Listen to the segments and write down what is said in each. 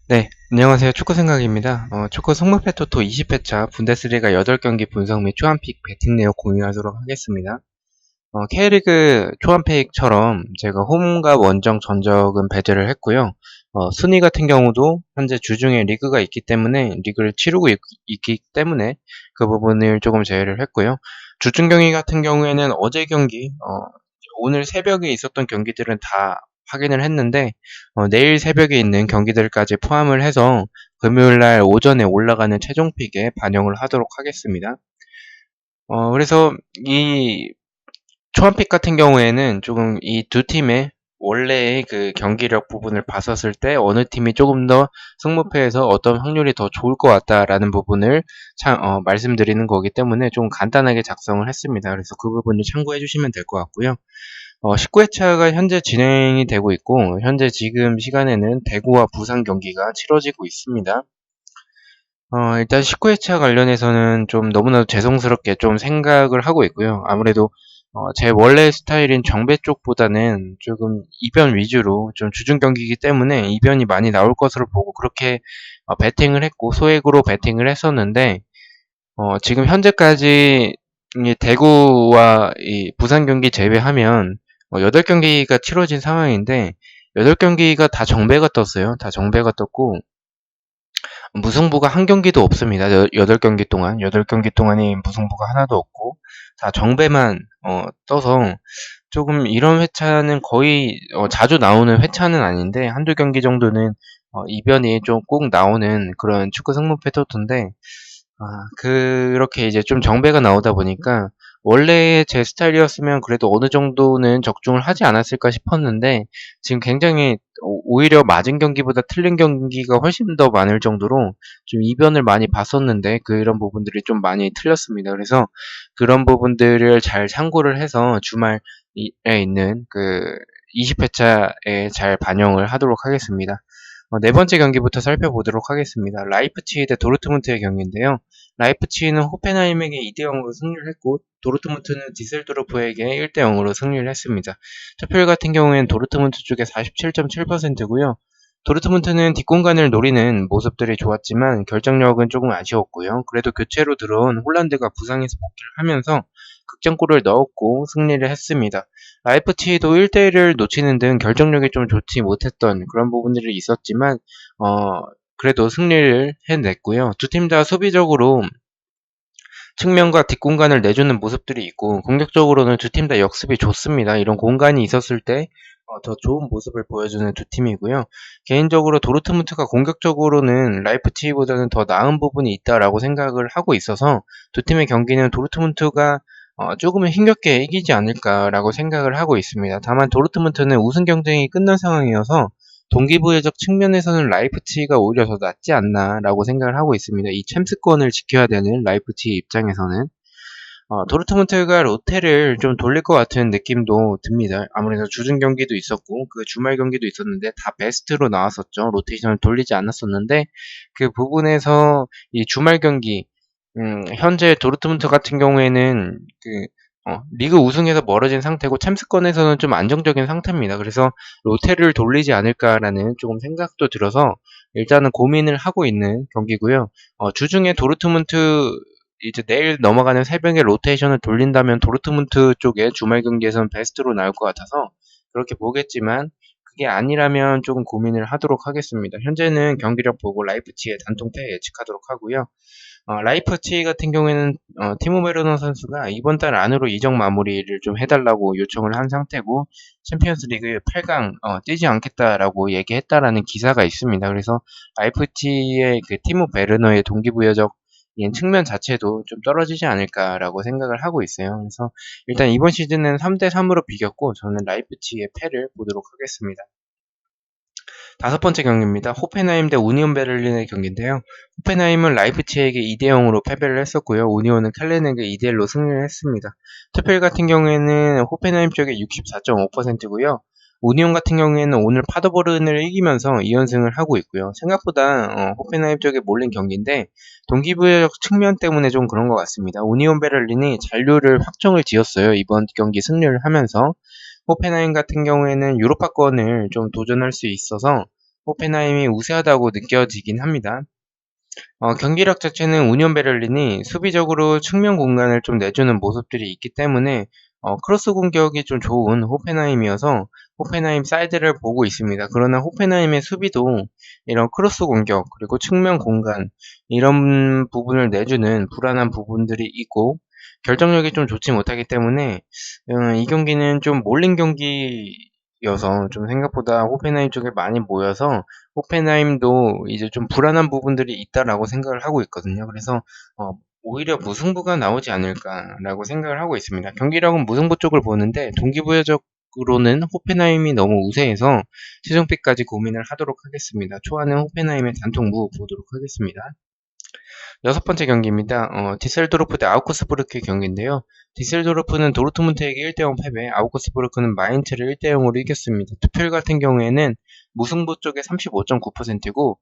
네, 안녕하세요. 축구생각입니다. 축구 성무패 토토 20회차 분데스리가 8경기 분석 및 초안픽 배팅 내역 공유하도록 하겠습니다. K리그 초안픽처럼 제가 홈과 원정 전적은 배제를 했고요. 순위 같은 경우도 현재 주중에 리그가 있기 때문에 리그를 치르고 있기 때문에 그 부분을 조금 제외를 했고요. 주중 경기 같은 경우에는 어제 경기, 오늘 새벽에 있었던 경기들은 다 확인을 했는데 내일 새벽에 있는 경기들까지 포함을 해서 금요일날 오전에 올라가는 최종 픽에 반영을 하도록 하겠습니다. 그래서 이 초안픽 같은 경우에는 조금 이 두 팀의 원래의 그 경기력 부분을 봤었을 때 어느 팀이 조금 더 승무패에서 어떤 확률이 더 좋을 것 같다라는 부분을 말씀드리는 거기 때문에 좀 간단하게 작성을 했습니다. 그래서 그 부분을 참고해 주시면 될 것 같고요. 19회차가 현재 진행이 되고 있고 현재 지금 시간에는 대구와 부산 경기가 치러지고 있습니다. 일단 19회차 관련해서는 좀 너무나도 죄송스럽게 좀 생각을 하고 있고요. 아무래도 제 원래 스타일인 정배 쪽보다는 조금 이변 위주로 좀 주중 경기이기 때문에 이변이 많이 나올 것으로 보고 그렇게 배팅을 했고 소액으로 배팅을 했었는데 지금 현재까지 이 대구와 이 부산 경기 제외하면 8경기가 치러진 상황인데 8경기가 다 정배가 떴어요. 다 정배가 떴고 무승부가 한 경기도 없습니다. 8경기 동안. 8경기 동안이 무승부가 하나도 없고, 다 정배만, 떠서, 조금 이런 회차는 거의, 자주 나오는 회차는 아닌데, 한두 경기 정도는, 이변이 좀 꼭 나오는 그런 축구 승부 패터인데, 그렇게 이제 좀 정배가 나오다 보니까 원래 제 스타일이었으면 그래도 어느 정도는 적중을 하지 않았을까 싶었는데 지금 굉장히 오히려 맞은 경기보다 틀린 경기가 훨씬 더 많을 정도로 좀 이변을 많이 봤었는데 그런 부분들이 좀 많이 틀렸습니다. 그래서 그런 부분들을 잘 참고를 해서 주말에 있는 그 20회차에 잘 반영을 하도록 하겠습니다. 네 번째 경기부터 살펴보도록 하겠습니다. 라이프치히 대 도르트문트의 경기인데요. 라이프치히는 호펜하임에게 2대0으로 승리를 했고 도르트문트는 디셀도르프에게 1대0으로 승리를 했습니다. 투표율 같은 경우에는 도르트문트 쪽에 47.7%고요. 도르트문트는 뒷공간을 노리는 모습들이 좋았지만 결정력은 조금 아쉬웠고요. 그래도 교체로 들어온 홀란드가 부상에서 복귀를 하면서 극장골을 넣었고 승리를 했습니다. 라이프치히도 1대1을 놓치는 등 결정력이 좀 좋지 못했던 그런 부분들이 있었지만 그래도 승리를 해냈고요. 두 팀 다 수비적으로 측면과 뒷공간을 내주는 모습들이 있고 공격적으로는 두 팀 다 역습이 좋습니다. 이런 공간이 있었을 때 더 좋은 모습을 보여주는 두 팀이고요. 개인적으로 도르트문트가 공격적으로는 라이프치히보다는 더 나은 부분이 있다라고 생각을 하고 있어서 두 팀의 경기는 도르트문트가 조금은 힘겹게 이기지 않을까라고 생각을 하고 있습니다. 다만 도르트문트는 우승 경쟁이 끝난 상황이어서 동기부여적 측면에서는 라이프치히가 오히려 더 낫지 않나라고 생각을 하고 있습니다. 이 챔스권을 지켜야 되는 라이프치히 입장에서는 도르트문트가 롯데를 좀 돌릴 것 같은 느낌도 듭니다. 아무래도 주중 경기도 있었고 그 주말 경기도 있었는데 다 베스트로 나왔었죠. 로테이션을 돌리지 않았었는데 그 부분에서 이 주말 경기 현재 도르트문트 같은 경우에는 리그 우승에서 멀어진 상태고 챔스권에서는 좀 안정적인 상태입니다. 그래서 롯데를 돌리지 않을까라는 조금 생각도 들어서 일단은 고민을 하고 있는 경기고요. 주중에 도르트문트 이제 내일 넘어가는 새벽에 로테이션을 돌린다면 도르트문트 쪽에 주말 경기에서는 베스트로 나올 것 같아서 그렇게 보겠지만 그게 아니라면 조금 고민을 하도록 하겠습니다. 현재는 경기력 보고 라이프치히의 단통패 예측하도록 하고요. 라이프치히 같은 경우에는 티모 베르너 선수가 이번 달 안으로 이적 마무리를 좀 해달라고 요청을 한 상태고 챔피언스 리그 8강 뛰지 않겠다라고 얘기했다라는 기사가 있습니다. 그래서 라이프치히의 그 티모 베르너의 동기부여적 측면 자체도 좀 떨어지지 않을까라고 생각을 하고 있어요. 그래서 일단 이번 시즌은 3대3으로 비겼고 저는 라이프치히의 패를 보도록 하겠습니다. 다섯 번째 경기입니다. 호펜하임 대 우니온 베를린의 경기인데요. 호펜하임은 라이프치히에게 2대0으로 패배를 했었고요. 우니온은 켈렌에게 2대1로 승리를 했습니다. 투표율 같은 경우에는 호펜하임 쪽에 64.5%고요. 우니온 같은 경우에는 오늘 파더보른을 이기면서 2연승을 하고 있고요. 생각보다 호펜하임 쪽에 몰린 경기인데 동기부여적 측면 때문에 좀 그런 것 같습니다. 우니온 베를린이 잔류를 확정을 지었어요. 이번 경기 승리를 하면서 호펜하임 같은 경우에는 유로파권을 좀 도전할 수 있어서 호펜하임이 우세하다고 느껴지긴 합니다. 경기력 자체는 우니온 베를린이 수비적으로 측면 공간을 좀 내주는 모습들이 있기 때문에 크로스 공격이 좀 좋은 호펜하임이어서 호펜하임 사이드를 보고 있습니다. 그러나 호펜하임의 수비도 이런 크로스 공격 그리고 측면 공간 이런 부분을 내주는 불안한 부분들이 있고 결정력이 좀 좋지 못하기 때문에 이 경기는 좀 몰린 경기여서 좀 생각보다 호펜하임 쪽에 많이 모여서 호펜하임도 이제 좀 불안한 부분들이 있다라고 생각을 하고 있거든요. 그래서 오히려 무승부가 나오지 않을까라고 생각을 하고 있습니다. 경기력은 무승부 쪽을 보는데 동기부여적으로는 호펜하임이 너무 우세해서 최종픽까지 고민을 하도록 하겠습니다. 초안은 호펜하임의 단통무 보도록 하겠습니다. 여섯 번째 경기입니다. 디셀도르프 대 아우크스부르크 경기인데요. 디셀도르프는 도르트문트에게 1대0 패배, 아우크스부르크는 마인츠를 1대0으로 이겼습니다. 투표율 같은 경우에는 무승부 쪽에 35.9%고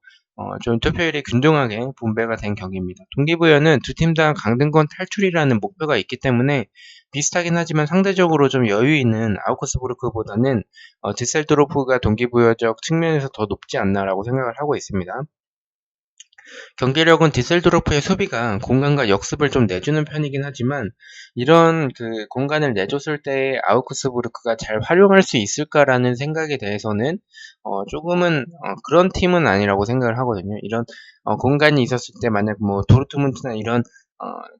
좀 투표율이 균등하게 분배가 된 경기입니다. 동기부여는 두 팀 다 강등권 탈출이라는 목표가 있기 때문에 비슷하긴 하지만 상대적으로 좀 여유 있는 아우크스부르크보다는 디셀도르프가 동기부여적 측면에서 더 높지 않나라고 생각을 하고 있습니다. 경기력은 디셀도르프의 수비가 공간과 역습을 좀 내주는 편이긴 하지만 이런 그 공간을 내줬을 때 아우크스부르크가 잘 활용할 수 있을까라는 생각에 대해서는 조금은 그런 팀은 아니라고 생각을 하거든요. 이런 공간이 있었을 때 만약 뭐 도르트문트나 이런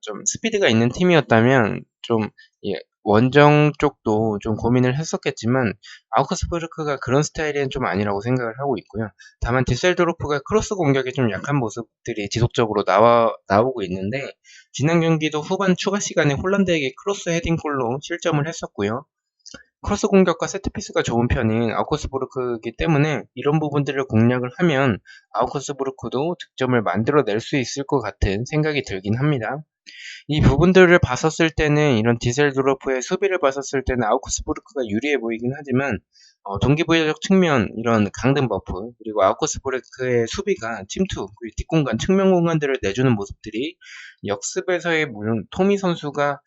좀 스피드가 있는 팀이었다면 좀 예, 원정 쪽도 좀 고민을 했었겠지만 아우크스부르크가 그런 스타일은 좀 아니라고 생각을 하고 있고요. 다만 디셀도르프가 크로스 공격에 좀 약한 모습들이 지속적으로 나오고 있는데 지난 경기도 후반 추가 시간에 홀란드에게 크로스 헤딩골로 실점을 했었고요. 크로스 공격과 세트피스가 좋은 편인 아우크스부르크이기 때문에 이런 부분들을 공략을 하면 아우크스부르크도 득점을 만들어낼 수 있을 것 같은 생각이 들긴 합니다. 이 부분들을 봤었을 때는 이런 디셀도르프의 수비를 봤었을 때는 아우크스부르크가 유리해 보이긴 하지만 동기부여적 측면 이런 강등 버프 그리고 아우크스부르크의 수비가 침투 그리고 뒷공간 측면 공간들을 내주는 모습들이 역습에서의 물론 토미 선수가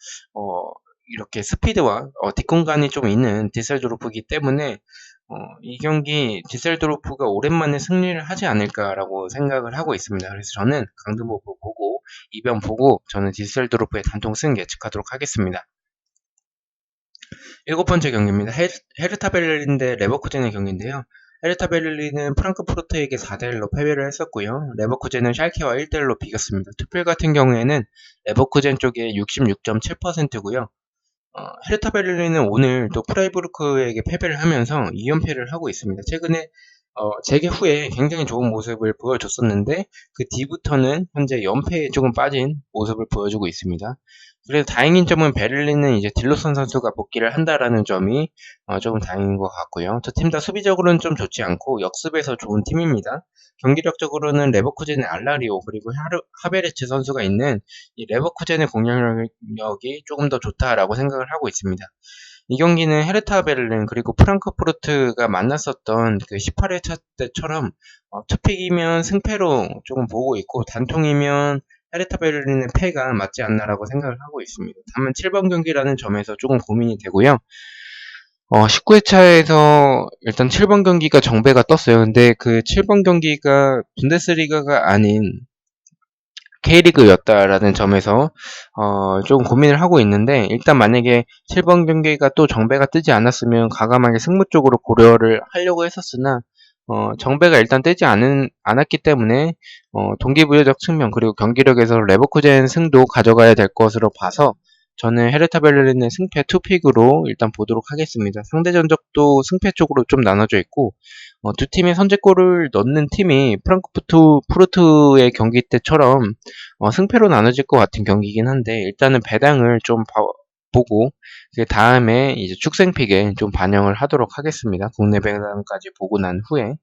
이렇게 스피드와 뒷공간이 좀 있는 디셀도르프이기 때문에 이 경기 디셀도르프가 오랜만에 승리를 하지 않을까라고 생각을 하고 있습니다. 그래서 저는 강등 버프 보고 이변 보고 저는 디셀도르프의 단통 승 예측하도록 하겠습니다. 일곱 번째 경기입니다. 헤르타 베를린 대 레버쿠젠의 경기인데요. 헤르타 베를린은 프랑크푸르트에게 4대1로 패배를 했었고요. 레버쿠젠은 샬케와 1대1로 비겼습니다. 투표 같은 경우에는 레버쿠젠 쪽에 66.7%고요. 헤르타 베를린은 오늘 또 프라이부르크에게 패배를 하면서 2연패를 하고 있습니다. 최근에 재개 후에 굉장히 좋은 모습을 보여줬었는데 그 뒤부터는 현재 연패에 조금 빠진 모습을 보여주고 있습니다. 그래서 다행인 점은 베를린은 이제 딜로선 선수가 복귀를 한다라는 점이 조금 다행인 것 같고요. 두 팀 다 수비적으로는 좀 좋지 않고 역습에서 좋은 팀입니다. 경기력적으로는 레버쿠젠의 알라리오 그리고 하베르츠 선수가 있는 이 레버쿠젠의 공격력이 조금 더 좋다라고 생각을 하고 있습니다. 이 경기는 헤르타 베를린 그리고 프랑크푸르트가 만났었던 그 18회차 때처럼 투픽이면 승패로 조금 보고 있고 단통이면 헤르타 베를린의 패가 맞지 않나라고 생각을 하고 있습니다. 다만 7번 경기라는 점에서 조금 고민이 되고요. 19회차에서 일단 7번 경기가 정배가 떴어요. 근데 그 7번 경기가 분데스리가가 아닌 K리그였다라는 점에서 좀 고민을 하고 있는데 일단 만약에 7번 경기가 또 정배가 뜨지 않았으면 과감하게 승부 쪽으로 고려를 하려고 했었으나 정배가 일단 뜨지 않았기 때문에 동기부여적 측면 그리고 경기력에서 레버쿠젠 승도 가져가야 될 것으로 봐서 저는 헤르타 베를린의 승패 투픽으로 일단 보도록 하겠습니다. 상대 전적도 승패 쪽으로 좀 나눠져 있고 두 팀의 선제골을 넣는 팀이 프랑크푸르트의 경기 때처럼 승패로 나눠질 것 같은 경기이긴 한데 일단은 배당을 좀 보고 그 다음에 이제 축생픽에 좀 반영을 하도록 하겠습니다. 국내 배당까지 보고 난 후에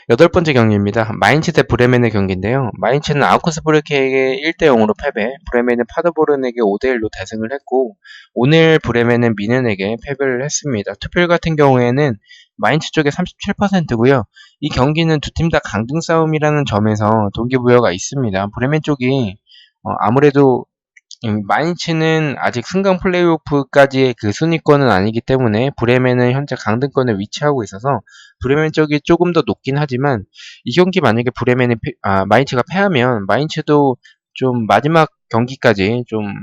여덟 번째 경기입니다. 마인츠 대 브레멘의 경기인데요. 마인츠는 아우크스부르크에게 1대0으로 패배, 브레멘은 파더보른에게 5대1로 대승을 했고 오늘 브레멘은 미넨에게 패배를 했습니다. 투표율 같은 경우에는 마인츠 쪽에 37%고요. 이 경기는 두 팀 다 강등 싸움이라는 점에서 동기부여가 있습니다. 브레멘 쪽이 아무래도 마인츠는 아직 승강 플레이오프까지의 그 순위권은 아니기 때문에 브레멘은 현재 강등권에 위치하고 있어서 브레멘 쪽이 조금 더 높긴 하지만 이 경기 만약에 마인츠가 패하면 마인츠도 좀 마지막 경기까지 좀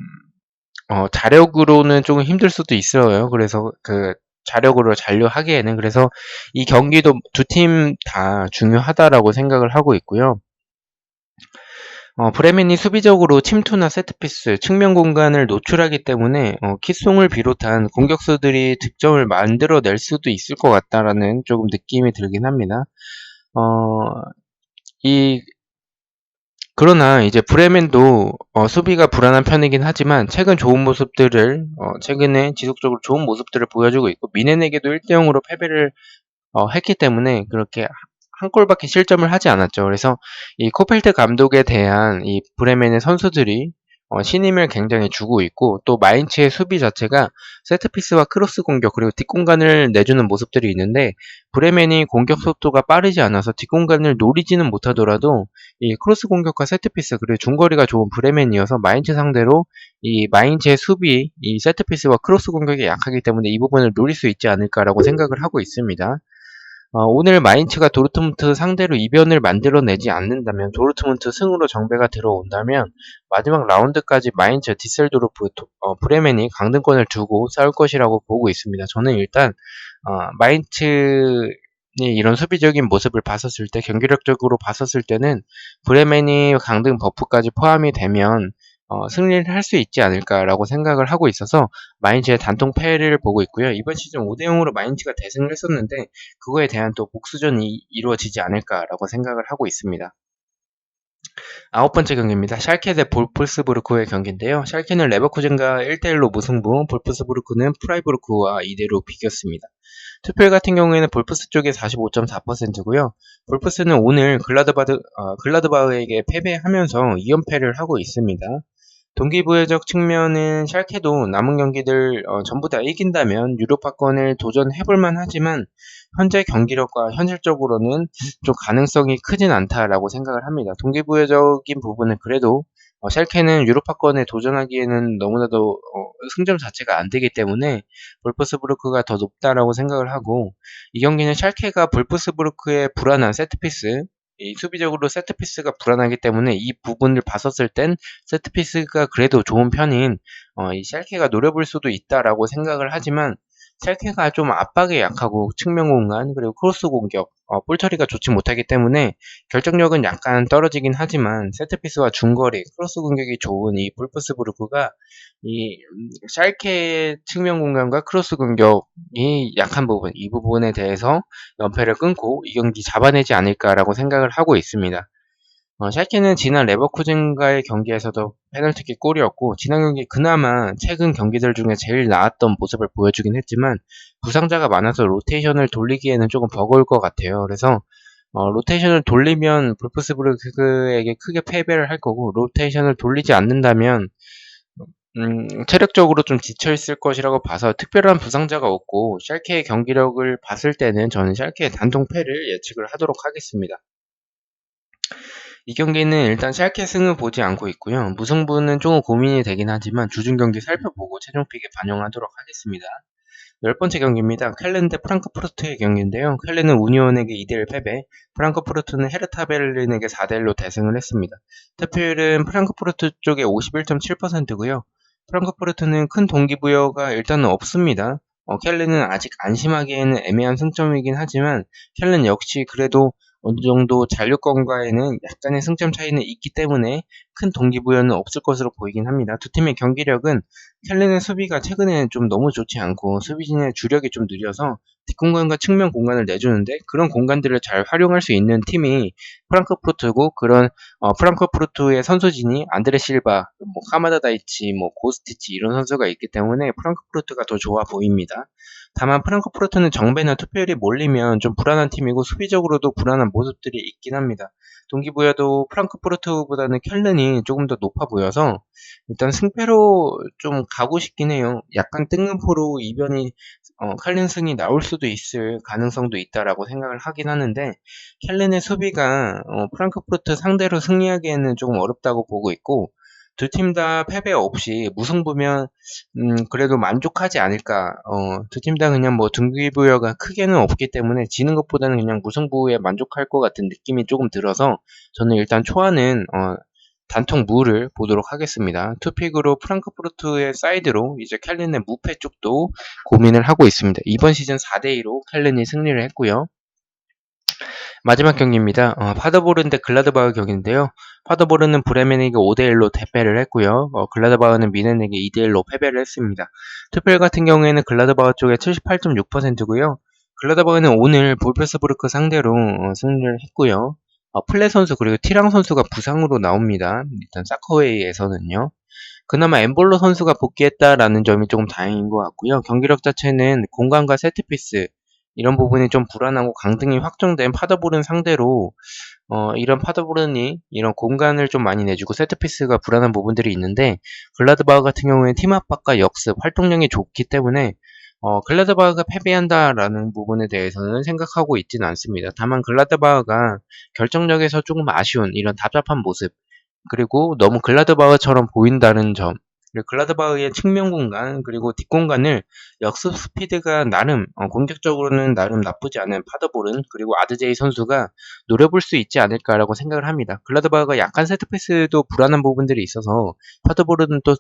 자력으로는 조금 힘들 수도 있어요. 그래서 그 자력으로 잔류하기에는 그래서 이 경기도 두 팀 다 중요하다라고 생각을 하고 있고요. 브레멘이 수비적으로 침투나 세트피스, 측면 공간을 노출하기 때문에 키송을 비롯한 공격수들이 득점을 만들어낼 수도 있을 것 같다라는 조금 느낌이 들긴 합니다. 어, 이 그러나 이제 브레멘도 수비가 불안한 편이긴 하지만 최근에 지속적으로 좋은 모습들을 보여주고 있고 미넨에게도 1대0으로 패배를 했기 때문에 그렇게 한 골밖에 실점을 하지 않았죠. 그래서 이 코펠트 감독에 대한 이 브레멘의 선수들이 신임을 굉장히 주고 있고 또 마인츠의 수비 자체가 세트피스와 크로스 공격 그리고 뒷공간을 내주는 모습들이 있는데 브레멘이 공격 속도가 빠르지 않아서 뒷공간을 노리지는 못하더라도 이 크로스 공격과 세트피스 그리고 중거리가 좋은 브레멘이어서 마인츠 상대로 이 마인츠의 수비, 이 세트피스와 크로스 공격이 약하기 때문에 이 부분을 노릴 수 있지 않을까라고 생각을 하고 있습니다. 오늘 마인츠가 도르트문트 상대로 이변을 만들어내지 않는다면 도르트문트 승으로 정배가 들어온다면 마지막 라운드까지 마인츠, 디셀도르프, 브레멘이 강등권을 두고 싸울 것이라고 보고 있습니다. 저는 일단 마인츠이 이런 수비적인 모습을 봤었을 때 경기력적으로 봤었을 때는 브레멘이 강등 버프까지 포함이 되면 승리를 할 수 있지 않을까라고 생각을 하고 있어서 마인츠의 단통 패를 보고 있고요. 이번 시즌 5대0으로 마인츠가 대승을 했었는데 그거에 대한 또 복수전이 이루어지지 않을까라고 생각을 하고 있습니다. 아홉 번째 경기입니다. 샬케 대 볼프스부르크의 경기인데요. 샬케는 레버쿠젠과 1대1로 무승부, 볼프스부르크는 프라이부르크와 2대1로 비겼습니다. 투표율 같은 경우에는 볼프스 쪽이 45.4%고요. 볼프스는 오늘 글라드바흐에게 패배하면서 2연패를 하고 있습니다. 동기부여적 측면은 샬케도 남은 경기들 전부 다 이긴다면 유로파권을 도전해볼 만하지만 현재 경기력과 현실적으로는 좀 가능성이 크진 않다라고 생각을 합니다. 동기부여적인 부분은 그래도 샬케는 유로파권에 도전하기에는 너무나도 승점 자체가 안 되기 때문에 볼프스부르크가 더 높다라고 생각을 하고 이 경기는 샬케가 볼프스부르크의 불안한 세트피스 이 수비적으로 세트피스가 불안하기 때문에 이 부분을 봤었을 땐 세트피스가 그래도 좋은 편인 이 샬케가 노려볼 수도 있다라고 생각을 하지만 샬케가 좀 압박에 약하고 측면 공간 그리고 크로스 공격 볼 처리가 좋지 못하기 때문에 결정력은 약간 떨어지긴 하지만 세트피스와 중거리 크로스 공격이 좋은 이 볼프스부르크가 이 샬케의 측면 공간과 크로스 공격이 약한 부분 이 부분에 대해서 연패를 끊고 이 경기 잡아내지 않을까라고 생각을 하고 있습니다. 샬케는 지난 레버쿠젠과의 경기에서도 페널티킥 골이었고 지난 경기 그나마 최근 경기들 중에 제일 나았던 모습을 보여주긴 했지만 부상자가 많아서 로테이션을 돌리기에는 조금 버거울 것 같아요. 그래서 로테이션을 돌리면 볼프스부르크에게 크게 패배를 할 거고 로테이션을 돌리지 않는다면 체력적으로 좀 지쳐 있을 것이라고 봐서 특별한 부상자가 없고 샬케의 경기력을 봤을 때는 저는 샬케의 단통 패를 예측을 하도록 하겠습니다. 이 경기는 일단 샬케 승을 보지 않고 있고요. 무승부는 조금 고민이 되긴 하지만 주중 경기 살펴보고 최종 픽에 반영하도록 하겠습니다. 열 번째 경기입니다. 켈렌 대 프랑크푸르트의 경기인데요. 켈렌은 우니온에게 2대1 패배, 프랑크푸르트는 헤르타 베를린에게 4대1로 대승을 했습니다. 투표율은 프랑크푸르트 쪽에 51.7%고요. 프랑크푸르트는 큰 동기부여가 일단은 없습니다. 켈렌은 아직 안심하기에는 애매한 승점이긴 하지만 켈렌 역시 그래도 어느 정도 잔류권과에는 약간의 승점 차이는 있기 때문에 큰 동기부여는 없을 것으로 보이긴 합니다. 두 팀의 경기력은 켈렌의 수비가 최근에 좀 너무 좋지 않고 수비진의 주력이 좀 느려서 뒷공간과 측면 공간을 내주는데 그런 공간들을 잘 활용할 수 있는 팀이 프랑크푸르트고 그런 프랑크푸르트의 선수진이 안드레 실바, 뭐 카마다 다이치, 뭐 고스티치 이런 선수가 있기 때문에 프랑크푸르트가 더 좋아 보입니다. 다만 프랑크푸르트는 정배나 투표율이 몰리면 좀 불안한 팀이고 수비적으로도 불안한 모습들이 있긴 합니다. 동기부여도 프랑크푸르트보다는 켈른이 조금 더 높아 보여서 일단 승패로 좀 가고 싶긴 해요. 약간 뜬금포로 이변이 켈른 승이 나올 수도 있을 가능성도 있다라고 생각을 하긴 하는데 켈른의 수비가 프랑크푸르트 상대로 승리하기에는 조금 어렵다고 보고 있고 두 팀 다 패배 없이 무승부면 그래도 만족하지 않을까. 두 팀 다 그냥 뭐 등기부여가 크게는 없기 때문에 지는 것보다는 그냥 무승부에 만족할 것 같은 느낌이 조금 들어서 저는 일단 초안은 단통 무를 보도록 하겠습니다. 투픽으로 프랑크푸르트의 사이드로 이제 켈른의 무패 쪽도 고민을 하고 있습니다. 이번 시즌 4대2로 켈른이 승리를 했고요. 마지막 경기입니다. 파더보르 대 글라드바흐 경기인데요. 파더보르는 브레멘에게 5대1로 대패를 했고요. 글라드바흐는 미넨에게 2대1로 패배를 했습니다. 투표 같은 경우에는 글라드바흐 쪽에 78.6%고요. 글라드바흐는 오늘 볼페스부르크 상대로 승리를 했고요. 플레 선수 그리고 티랑 선수가 부상으로 나옵니다. 일단 사커웨이에서는요. 그나마 엠볼로 선수가 복귀했다라는 점이 조금 다행인 것 같고요. 경기력 자체는 공간과 세트피스 이런 부분이 좀 불안하고 강등이 확정된 파더보른 상대로 이런 파더보른이 이런 공간을 좀 많이 내주고 세트피스가 불안한 부분들이 있는데 글라드바흐 같은 경우에는 팀 압박과 역습, 활동량이 좋기 때문에 글라드바흐가 패배한다라는 부분에 대해서는 생각하고 있지는 않습니다. 다만 글라드바흐가 결정력에서 조금 아쉬운 이런 답답한 모습 그리고 너무 글라드바흐처럼 보인다는 점 그리고 글라드바흐의 측면 공간 그리고 뒷공간을 역습 스피드가 나름 공격적으로는 나름 나쁘지 않은 파더볼은 그리고 아드제이 선수가 노려볼 수 있지 않을까라고 생각을 합니다. 글라드바흐가 약간 세트피스도 불안한 부분들이 있어서 파더볼은 또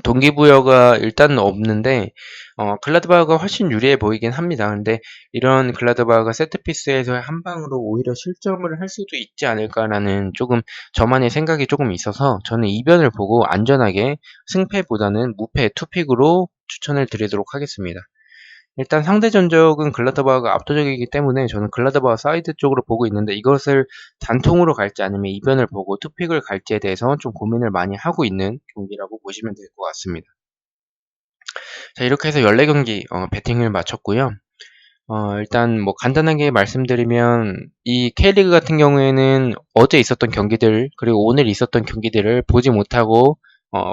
동기부여가 일단은 없는데 글라드바흐가 훨씬 유리해 보이긴 합니다. 근데 이런 글라드바흐가 세트피스에서의 한 방으로 오히려 실점을 할 수도 있지 않을까라는 조금 저만의 생각이 조금 있어서 저는 이변을 보고 안전하게 승패보다는 무패 투픽으로 추천을 드리도록 하겠습니다. 일단 상대 전적은 글라드바흐가 압도적이기 때문에 저는 글라드바흐 사이드 쪽으로 보고 있는데 이것을 단통으로 갈지 아니면 이변을 보고 투픽을 갈지에 대해서 좀 고민을 많이 하고 있는 경기라고 보시면 될 것 같습니다. 자, 이렇게 해서 14경기 배팅을 마쳤고요. 일단 뭐 간단하게 말씀드리면 이 K리그 같은 경우에는 어제 있었던 경기들 그리고 오늘 있었던 경기들을 보지 못하고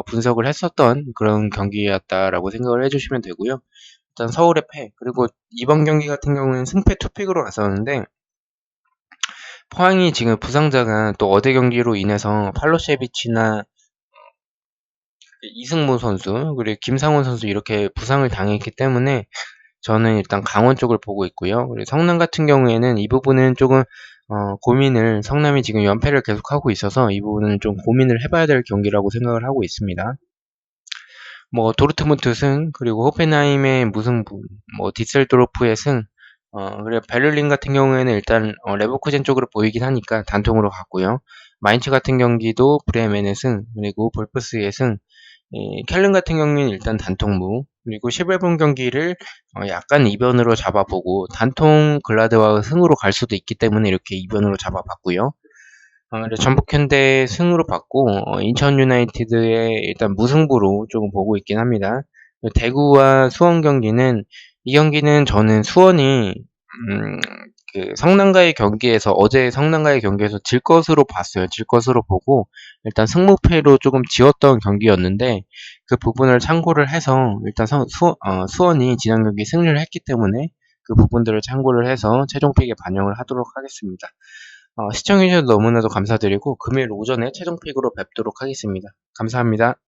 분석을 했었던 그런 경기였다라고 생각을 해주시면 되고요. 일단 서울의 패 그리고 이번 경기 같은 경우는 승패 투픽으로 갔었는데 포항이 지금 부상자가 또 어제 경기로 인해서 팔로셰비치나 이승모 선수 그리고 김상원 선수 이렇게 부상을 당했기 때문에 저는 일단 강원 쪽을 보고 있고요. 그리고 성남 같은 경우에는 이 부분은 조금 고민을 성남이 지금 연패를 계속하고 있어서 이 부분은 좀 고민을 해봐야 될 경기라고 생각을 하고 있습니다. 뭐 도르트문트 승 그리고 호펜하임의 무승부 뭐 디셀도르프의 승 그리고 베를린 같은 경우에는 일단 레버쿠젠 쪽으로 보이긴 하니까 단통으로 갔고요. 마인츠 같은 경기도 브레멘의 승 그리고 볼프스의 승 켈른 같은 경우는 일단 단통무 그리고 11분 경기를 약간 이변으로 잡아보고 단통 글라드와 승으로 갈 수도 있기 때문에 이렇게 이변으로 잡아봤고요. 그리고 전북현대 승으로 봤고 인천 유나이티드의 일단 무승부로 조금 보고 있긴 합니다. 대구와 수원 경기는 이 경기는 저는 수원이 그 성남과의 경기에서 어제 성남과의 경기에서 질 것으로 봤어요. 질 것으로 보고 일단 승무패로 조금 지웠던 경기였는데 그 부분을 참고를 해서 일단 수원이 지난 경기 승리를 했기 때문에 그 부분들을 참고를 해서 최종 픽에 반영을 하도록 하겠습니다. 시청해주셔서 너무나도 감사드리고 금요일 오전에 최종 픽으로 뵙도록 하겠습니다. 감사합니다.